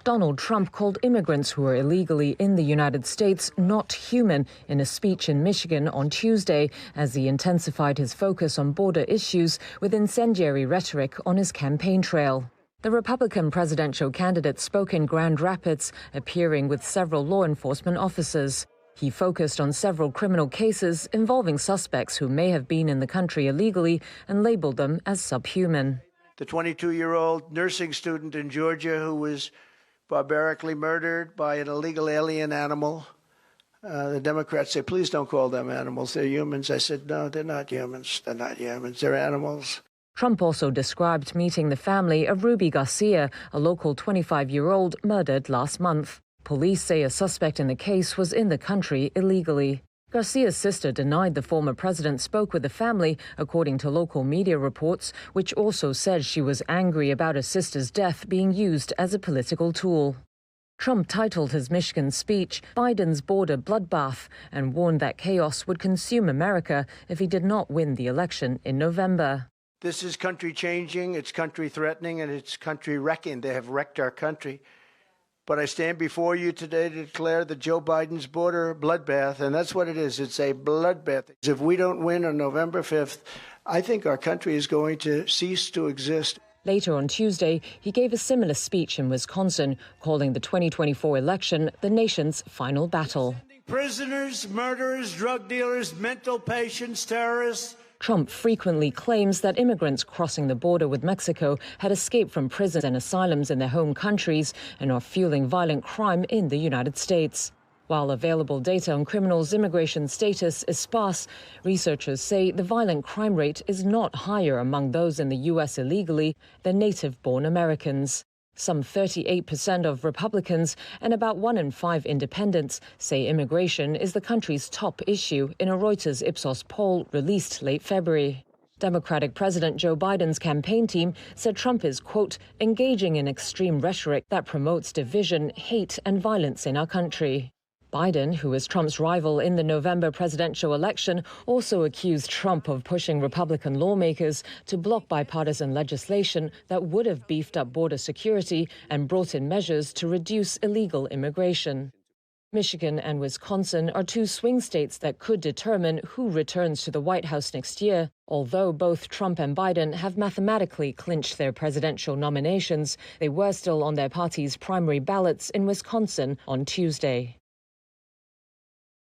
Donald Trump called immigrants who are illegally in the United States not human in a speech in Michigan on Tuesday, as he intensified his focus on border issues with incendiary rhetoric on his campaign trail. The Republican presidential candidate spoke in Grand Rapids, appearing with several law enforcement officers. He focused on several criminal cases involving suspects who may have been in the country illegally and labeled them as subhuman. The 22-year-old nursing student in Georgia who was barbarically murdered by an illegal alien animal. The Democrats say, please don't call them animals, they're humans. I said, no, they're not humans. They're not humans, they're animals. Trump also described meeting the family of Ruby Garcia, a local 25-year-old murdered last month. Police say a suspect in the case was in the country illegally. Garcia's sister denied the former president spoke with the family, according to local media reports, which also said she was angry about her sister's death being used as a political tool. Trump titled his Michigan speech Biden's Border Bloodbath and warned that chaos would consume America if he did not win the election in November. This is country changing, it's country threatening, and it's country wrecking. They have wrecked our country. But I stand before you today to declare that Joe Biden's border bloodbath, and that's what it is. It's a bloodbath. If we don't win on November 5th, I think our country is going to cease to exist. Later on Tuesday, he gave a similar speech in Wisconsin, calling the 2024 election the nation's final battle. Prisoners, murderers, drug dealers, mental patients, terrorists. Trump frequently claims that immigrants crossing the border with Mexico had escaped from prisons and asylums in their home countries and are fueling violent crime in the United States. While available data on criminals' immigration status is sparse, researchers say the violent crime rate is not higher among those in the U.S. illegally than native-born Americans. Some 38% of Republicans and about 1 in 5 independents say immigration is the country's top issue in a Reuters Ipsos poll released late February. Democratic President Joe Biden's campaign team said Trump is, quote, engaging in extreme rhetoric that promotes division, hate and violence in our country. Biden, who is Trump's rival in the November presidential election, also accused Trump of pushing Republican lawmakers to block bipartisan legislation that would have beefed up border security and brought in measures to reduce illegal immigration. Michigan and Wisconsin are two swing states that could determine who returns to the White House next year. Although both Trump and Biden have mathematically clinched their presidential nominations, they were still on their party's primary ballots in Wisconsin on Tuesday.